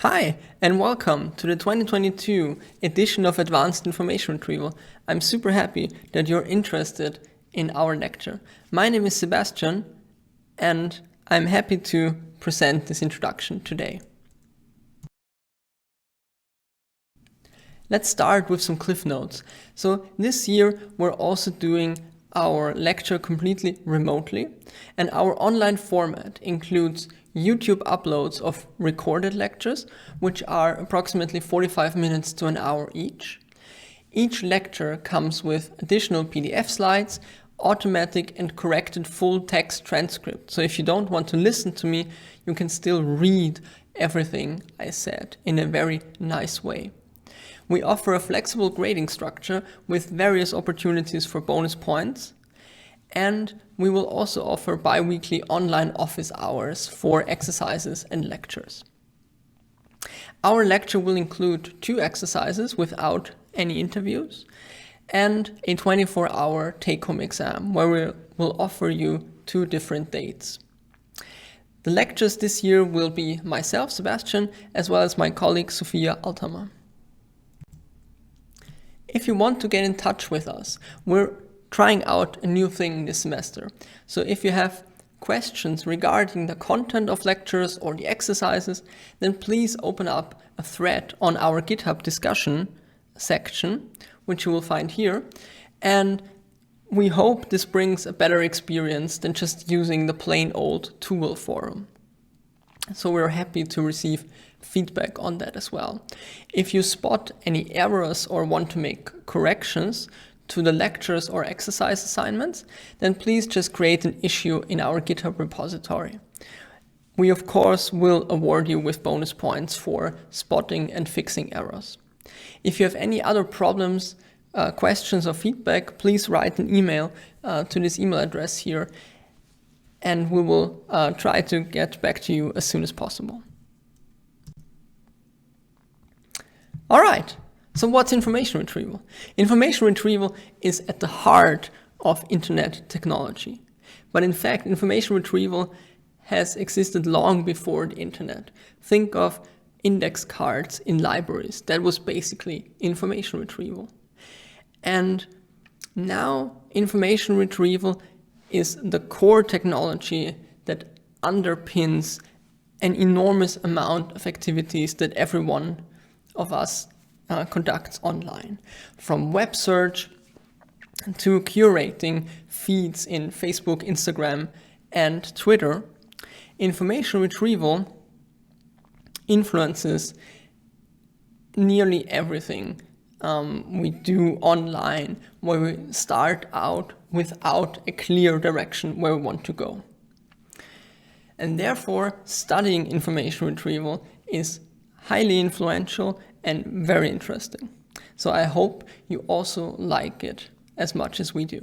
Hi, and welcome to the 2022 edition of Advanced Information Retrieval. I'm super happy that you're interested in our lecture. My name is Sebastian, and I'm happy to present this introduction today. Let's start with some cliff notes. So this year we're also doing our lecture completely remotely, and our online format includes YouTube uploads of recorded lectures, which are approximately 45 minutes to an hour each. Each lecture comes with additional PDF slides, automatic and corrected full text transcript. So if you don't want to listen to me, you can still read everything I said in a very nice way. We offer a flexible grading structure with various opportunities for bonus points, and we will also offer bi-weekly online office hours for exercises and lectures. Our lecture will include 2 exercises without any interviews and a 24-hour take-home exam where we will offer you 2 different dates. The lectures this year will be myself, Sebastian, as well as my colleague Sophia Althammer. If you want to get in touch with us, we're trying out a new thing this semester. So if you have questions regarding the content of lectures or the exercises, then please open up a thread on our GitHub discussion section, which you will find here. And we hope this brings a better experience than just using the plain old Tool forum. So we're happy to receive feedback on that as well. If you spot any errors or want to make corrections to the lectures or exercise assignments, then please just create an issue in our GitHub repository. We of course will award you with bonus points for spotting and fixing errors. If you have any other problems, questions or feedback, please write an email to this email address here, and we will try to get back to you as soon as possible. All right, so what's information retrieval? Information retrieval is at the heart of internet technology. But in fact, information retrieval has existed long before the internet. Think of index cards in libraries. That was basically information retrieval. And now information retrieval is the core technology that underpins an enormous amount of activities that everyone of us conducts online, from web search to curating feeds in Facebook, Instagram, and Twitter. Information retrieval influences nearly everything we do online, where we start out without a clear direction where we want to go. And therefore, studying information retrieval is highly influential and very interesting. So I hope you also like it as much as we do.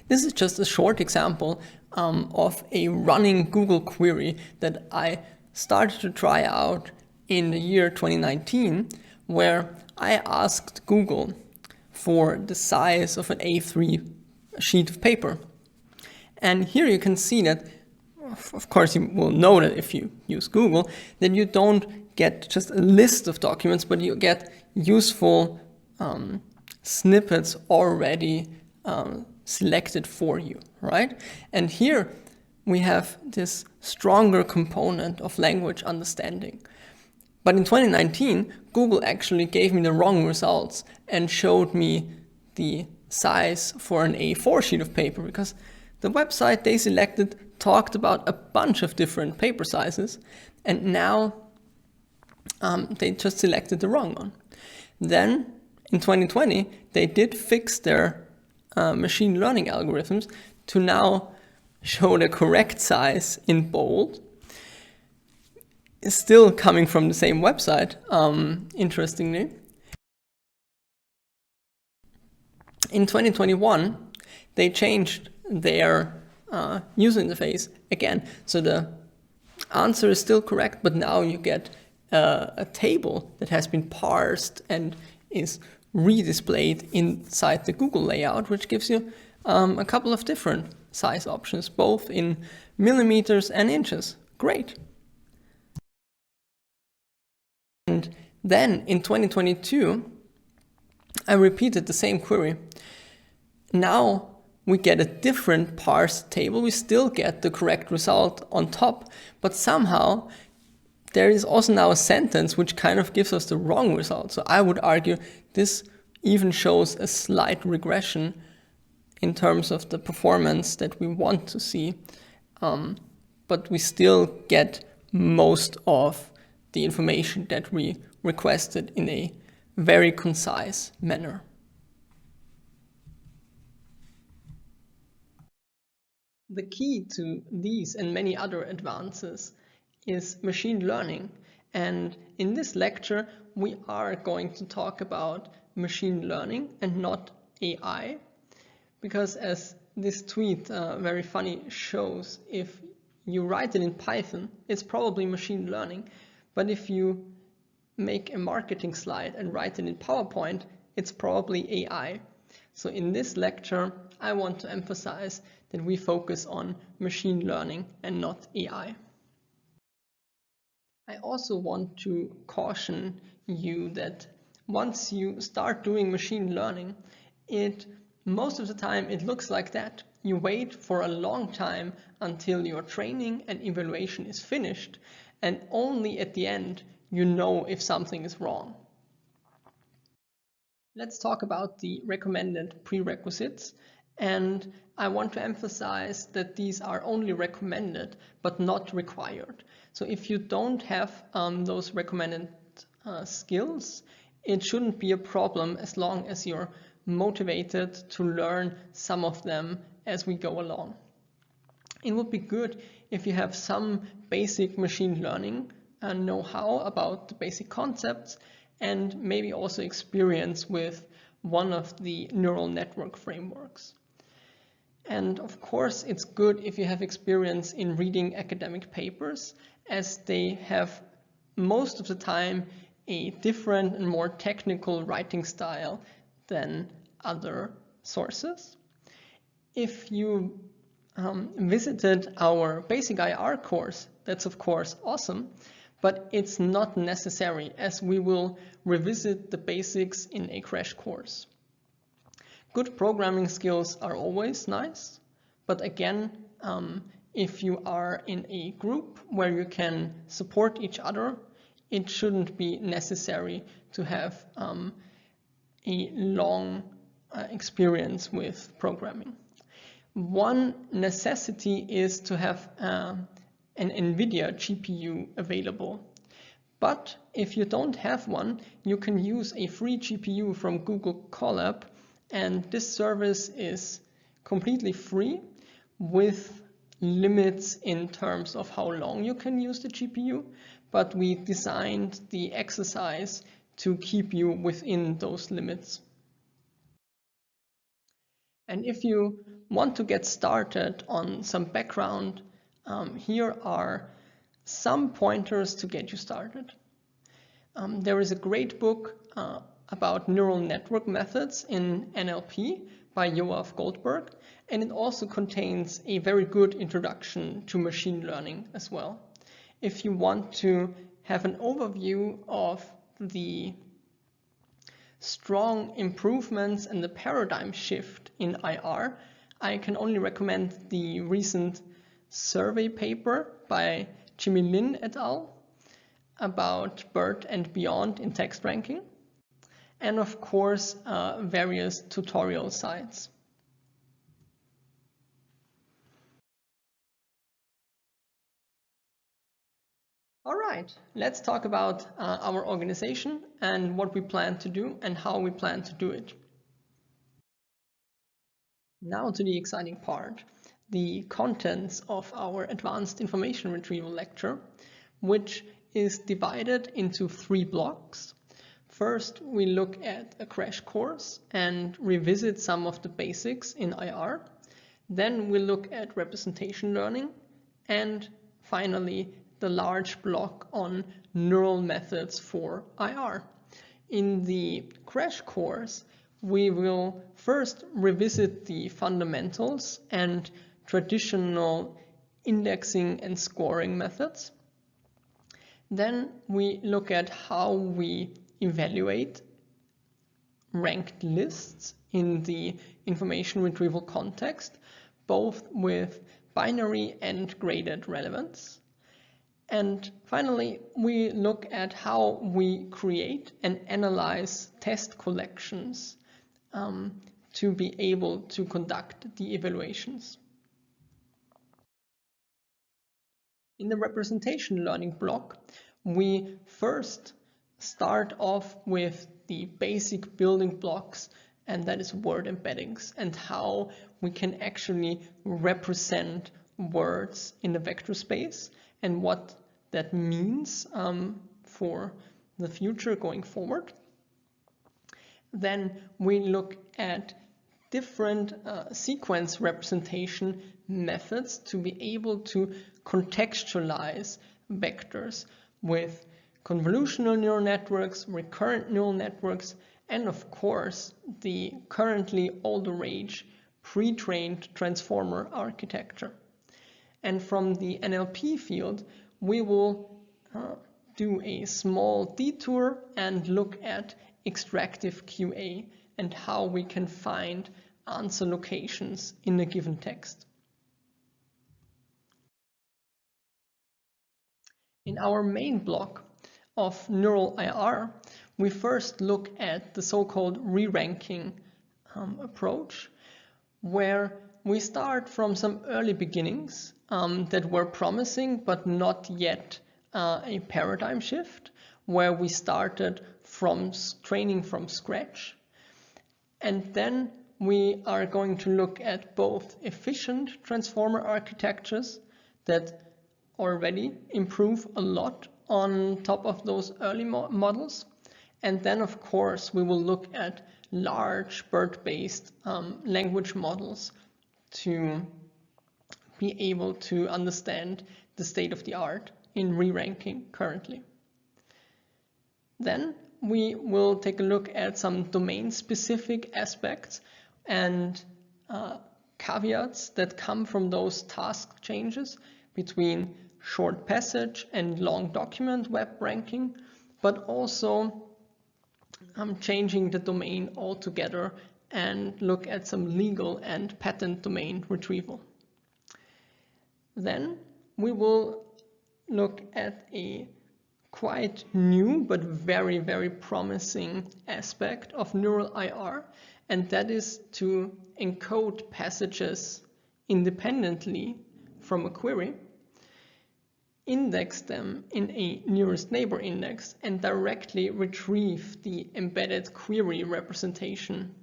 This is just a short example of a running Google query that I started to try out in the year 2019, where I asked Google for the size of an A3 sheet of paper. And here you can see that, of course, you will know that if you use Google, that you don't get just a list of documents, but you get useful snippets already selected for you, right? And here we have this stronger component of language understanding. But in 2019, Google actually gave me the wrong results and showed me the size for an A4 sheet of paper, because the website they selected talked about a bunch of different paper sizes, and now they just selected the wrong one. Then in 2020, they did fix their machine learning algorithms to now show the correct size in bold. It's still coming from the same website, interestingly. In 2021, they changed their user interface again. So the answer is still correct, but now you get a table that has been parsed and is redisplayed inside the Google layout, which gives you a couple of different size options, both in millimeters and inches, Great. And then in 2022, I repeated the same query. Now we get a different parsed table. We still get the correct result on top, but somehow there is also now a sentence which kind of gives us the wrong result. So I would argue this even shows a slight regression in terms of the performance that we want to see. But we still get most of the information that we requested in a very concise manner. The key to these and many other advances is machine learning. And in this lecture, we are going to talk about machine learning and not AI. Because as this tweet, very funny, shows, if you write it in Python, it's probably machine learning. But if you make a marketing slide and write it in PowerPoint, it's probably AI. So in this lecture, I want to emphasize that we focus on machine learning and not AI. I also want to caution you that once you start doing machine learning, most of the time it looks like that. You wait for a long time until your training and evaluation is finished, and only at the end you know if something is wrong. Let's talk about the recommended prerequisites, and I want to emphasize that these are only recommended but not required. So if you don't have those recommended skills, it shouldn't be a problem as long as you're motivated to learn some of them as we go along. It would be good if you have some basic machine learning and know-how about the basic concepts, and maybe also experience with one of the neural network frameworks. And of course, it's good if you have experience in reading academic papers, as they have most of the time a different and more technical writing style than other sources. If you visited our basic IR course, that's of course awesome, but it's not necessary, as we will revisit the basics in a crash course. Good programming skills are always nice, but again, if you are in a group where you can support each other, it shouldn't be necessary to have a long experience with programming. One necessity is to have an NVIDIA GPU available. But if you don't have one, you can use a free GPU from Google Colab, and this service is completely free with limits in terms of how long you can use the GPU, but we designed the exercise to keep you within those limits. And if you want to get started on some background, here are some pointers to get you started. There is a great book about neural network methods in NLP by Yoav Goldberg, and it also contains a very good introduction to machine learning as well. If you want to have an overview of the strong improvements and the paradigm shift in IR, I can only recommend the recent survey paper by Jimmy Lin et al. About BERT and beyond in text ranking, and of course various tutorial sites. All right, let's talk about our organization and what we plan to do and how we plan to do it. Now to the exciting part, the contents of our advanced information retrieval lecture, which is divided into 3 blocks. First, we look at a crash course and revisit some of the basics in IR. Then we look at representation learning, and finally the large block on neural methods for IR. In the crash course, we will first revisit the fundamentals and traditional indexing and scoring methods. Then we look at how we evaluate ranked lists in the information retrieval context, both with binary and graded relevance. And finally, we look at how we create and analyze test collections to be able to conduct the evaluations. In the representation learning block, we first start off with the basic building blocks, and that is word embeddings and how we can actually represent words in the vector space and what that means for the future going forward. Then we look at different sequence representation methods to be able to contextualize vectors with convolutional neural networks, recurrent neural networks, and of course the currently all the rage pre-trained transformer architecture. And from the NLP field, we will do a small detour and look at extractive QA and how we can find answer locations in a given text. In our main block of neural IR, we first look at the so-called re-ranking approach, where we start from some early beginnings that were promising but not yet a paradigm shift, where we started from training from scratch. And then we are going to look at both efficient transformer architectures that already improve a lot on top of those early models. And then, of course, we will look at large BERT-based language models to be able to understand the state of the art in re-ranking currently. Then we will take a look at some domain-specific aspects and caveats that come from those task changes between short passage and long document web ranking, but also changing the domain altogether and look at some legal and patent domain retrieval. Then we will look at a quite new but very, very promising aspect of neural IR, and that is to encode passages independently from a query, index them in a nearest neighbor index, and directly retrieve the embedded query representation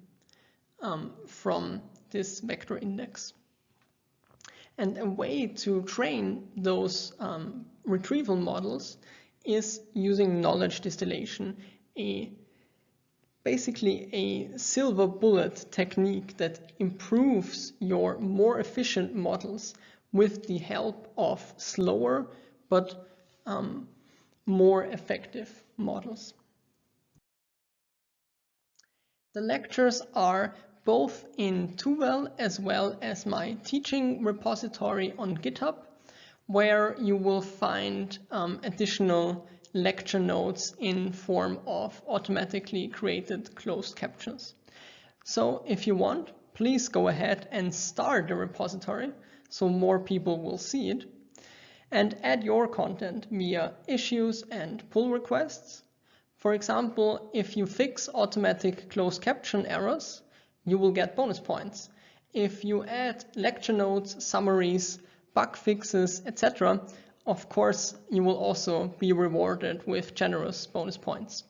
from this vector index. And a way to train those retrieval models is using knowledge distillation, basically a silver bullet technique that improves your more efficient models with the help of slower but more effective models. The lectures are both in Tuvel as well as my teaching repository on GitHub, where you will find additional lecture notes in form of automatically created closed captions. So if you want, please go ahead and start the repository so more people will see it, and add your content via issues and pull requests. For example, if you fix automatic closed caption errors, you will get bonus points. If you add lecture notes, summaries, bug fixes, etc., of course, you will also be rewarded with generous bonus points.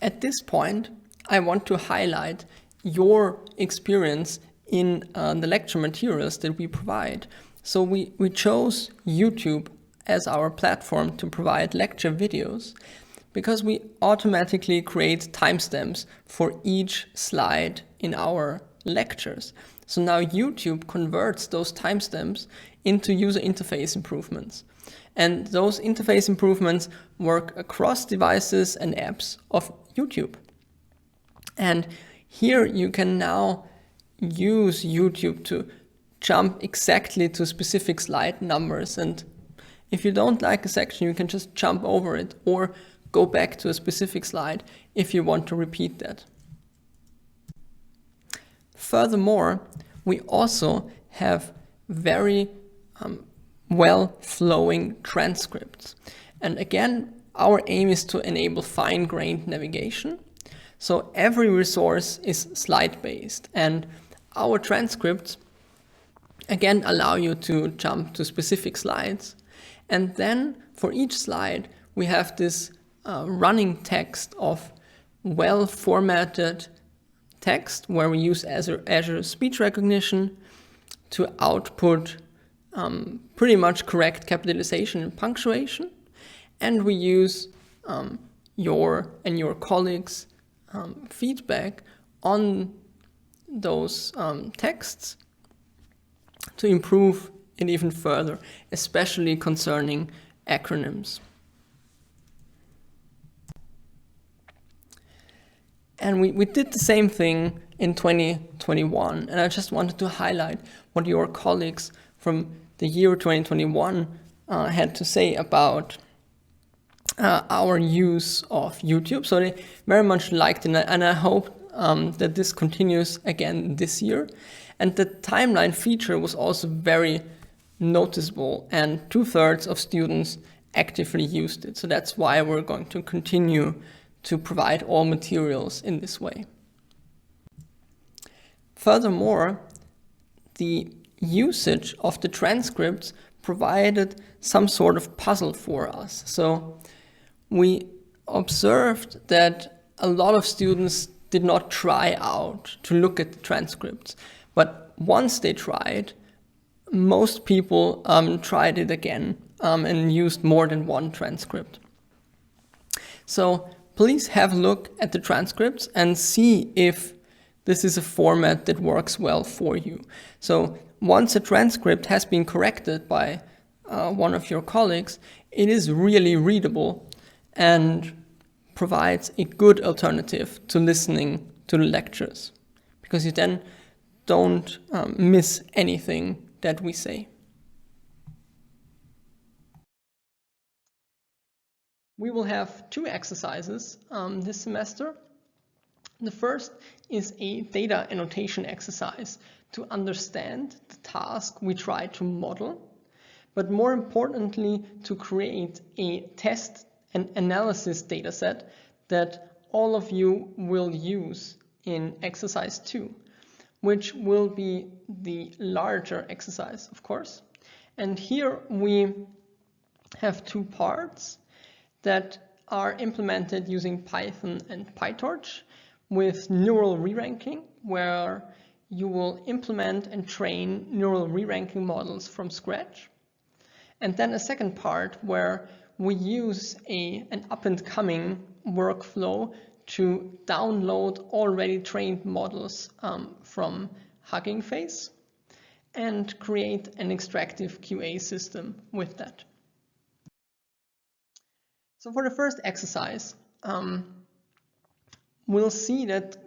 At this point, I want to highlight your experience in the lecture materials that we provide. So we chose YouTube as our platform to provide lecture videos because we automatically create timestamps for each slide in our lectures. So now YouTube converts those timestamps into user interface improvements. And those interface improvements work across devices and apps of YouTube. And here you can now use YouTube to jump exactly to specific slide numbers, and if you don't like a section, you can just jump over it or go back to a specific slide if you want to repeat that. Furthermore, we also have very well-flowing transcripts. And again, our aim is to enable fine-grained navigation. So every resource is slide-based, and our transcripts again allow you to jump to specific slides. And then for each slide, we have this running text of well-formatted text where we use Azure Speech Recognition to output pretty much correct capitalization and punctuation. And we use your and your colleagues' feedback on those texts to improve it even further, especially concerning acronyms. And we did the same thing in 2021, and I just wanted to highlight what your colleagues from the year 2021 had to say about our use of YouTube. So they very much liked it, and I hope that this continues again this year. And the timeline feature was also very noticeable, and 2/3 of students actively used it. So that's why we're going to continue to provide all materials in this way. Furthermore, the usage of the transcripts provided some sort of puzzle for us. So we observed that a lot of students did not try out to look at the transcripts, but once they tried, most people tried it again and used more than one transcript. So please have a look at the transcripts and see if this is a format that works well for you. So once a transcript has been corrected by one of your colleagues, it is really readable and provides a good alternative to listening to the lectures, because you then don't miss anything that we say. We will have 2 exercises this semester. The first is a data annotation exercise to understand the task we try to model, but more importantly, to create a test and analysis dataset that all of you will use in exercise 2, which will be the larger exercise, of course. And here we have 2 parts that are implemented using Python and PyTorch with neural re-ranking, where you will implement and train neural re-ranking models from scratch. And then a second part where we use an up-and-coming workflow to download already trained models from Hugging Face and create an extractive QA system with that. So for the first exercise, we'll see that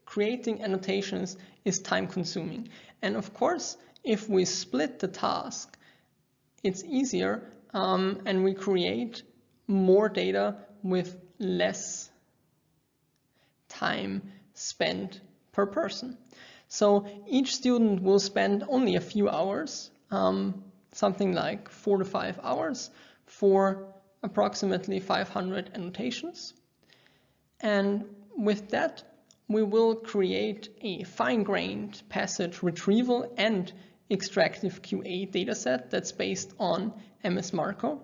creating annotations is time consuming. And of course, if we split the task, it's easier and we create more data with less time spent per person. So each student will spend only a few hours, something like 4 to 5 hours for approximately 500 annotations. And with that, we will create a fine-grained passage retrieval and extractive QA dataset that's based on MS Marco.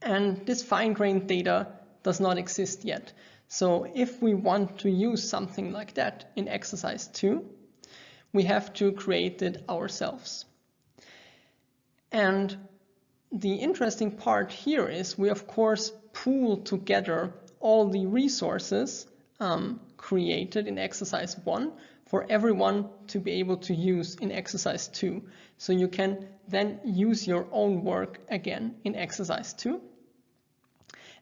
And this fine-grained data does not exist yet. So if we want to use something like that in exercise 2, we have to create it ourselves. And the interesting part here is we of course pool together all the resources created in exercise 1 for everyone to be able to use in exercise 2. So you can then use your own work again in exercise 2.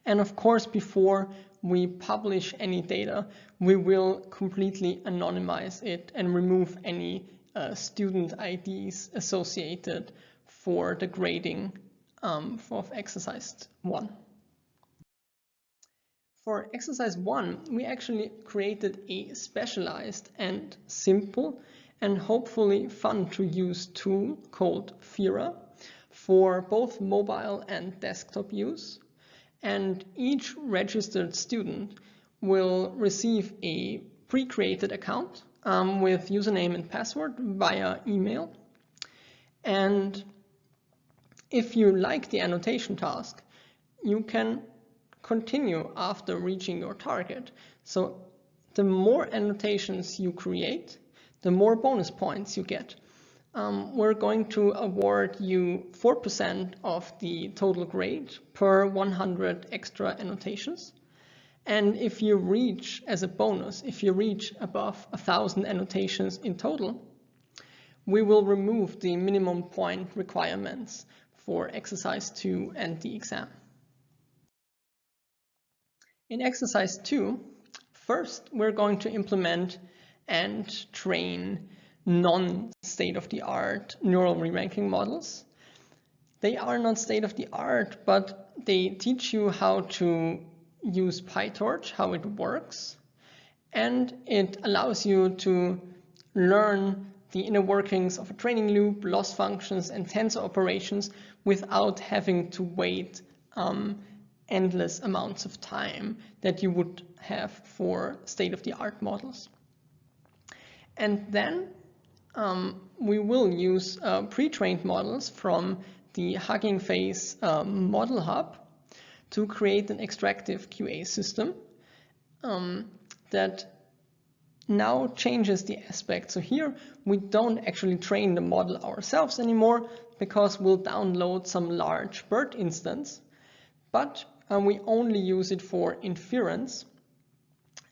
And of course, before we publish any data, we will completely anonymize it and remove any student IDs associated for the grading of exercise 1. For exercise 1, we actually created a specialized and simple and hopefully fun to use tool called FiRA for both mobile and desktop use. And each registered student will receive a pre-created account with username and password via email. And if you like the annotation task, you can continue after reaching your target. So the more annotations you create, the more bonus points you get. We're going to award you 4% of the total grade per 100 extra annotations. And if you reach, as a bonus, if you reach above 1,000 annotations in total, we will remove the minimum point requirements for exercise 2 and the exam. In exercise 2, first we're going to implement and train non-state-of-the-art neural reranking models. They are not state-of-the-art, but they teach you how to use PyTorch, how it works, and it allows you to learn the inner workings of a training loop, loss functions, and tensor operations without having to wait endless amounts of time that you would have for state-of-the-art models. And then we will use pre-trained models from the Hugging Face Model Hub to create an extractive QA system that now changes the aspect. So here we don't actually train the model ourselves anymore because we'll download some large BERT instance, but we only use it for inference.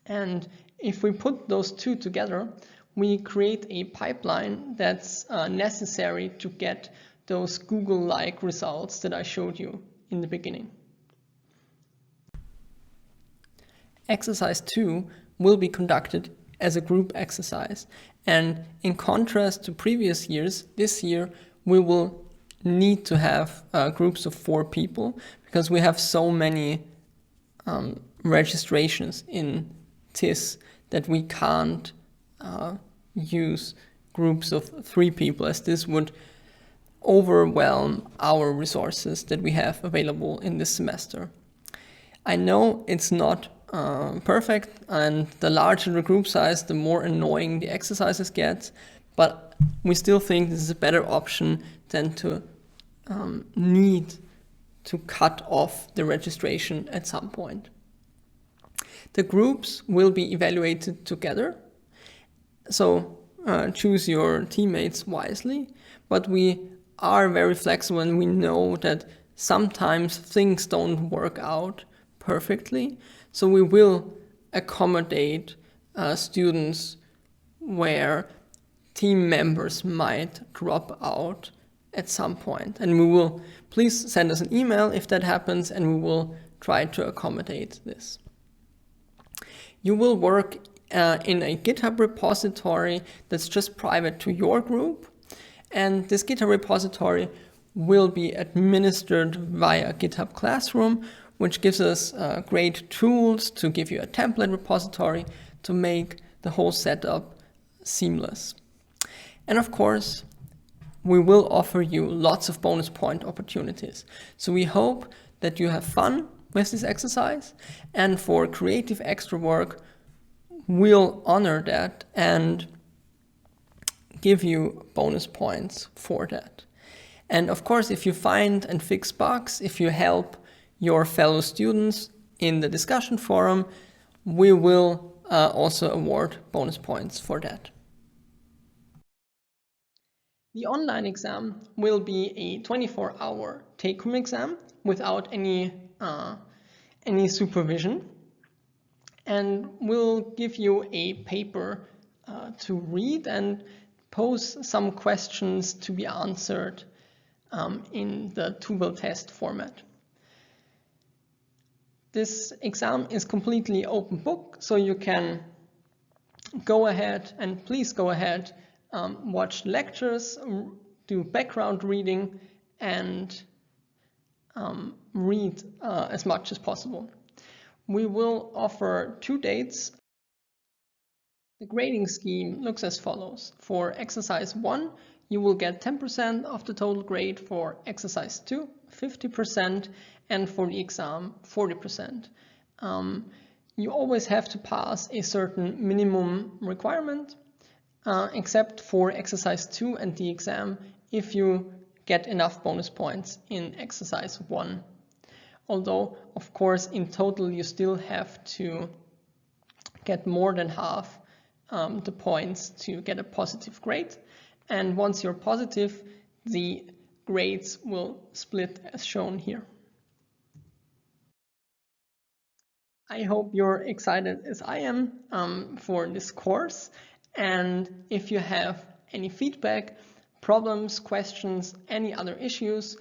And if we put those two together, we create a pipeline that's necessary to get those Google-like results that I showed you in the beginning. Exercise 2 will be conducted as a group exercise. And in contrast to previous years, this year we will need to have groups of 4 people because we have so many registrations in TIS that we can't use groups of 3 people, as this would overwhelm our resources that we have available in this semester. I know it's not perfect, and the larger the group size, the more annoying the exercises get, but we still think this is a better option than to need to cut off the registration at some point. The groups will be evaluated together, so choose your teammates wisely, but we are very flexible and we know that sometimes things don't work out perfectly, so we will accommodate students where team members might drop out at some point. And we will, please send us an email if that happens, and we will try to accommodate this. You will work in a GitHub repository that's just private to your group. And this GitHub repository will be administered via GitHub Classroom, which gives us great tools to give you a template repository to make the whole setup seamless. And of course, we will offer you lots of bonus point opportunities. So we hope that you have fun with this exercise, and for creative extra work, we'll honor that and give you bonus points for that. And of course, if you find and fix bugs, if you help your fellow students in the discussion forum, we will also award bonus points for that. The online exam will be a 24-hour take-home exam without any supervision, and we'll give you a paper to read and pose some questions to be answered in the two-will test format. This exam is completely open book, so you can go ahead, and please go ahead watch lectures, do background reading, and read as much as possible. We will offer 2 dates. The grading scheme looks as follows. For exercise 1, you will get 10% of the total grade, for exercise 2, 50%, and for the exam, 40%. You always have to pass a certain minimum requirement, except for exercise 2 and the exam, if you get enough bonus points in exercise 1. Although, of course, in total you still have to get more than half the points to get a positive grade. And once you're positive, the grades will split as shown here. I hope you're excited as I am for this course. And if you have any feedback, problems, questions, any other issues,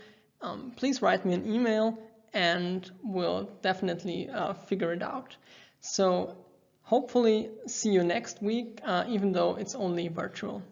please write me an email and we'll definitely figure it out. So hopefully see you next week, even though it's only virtual.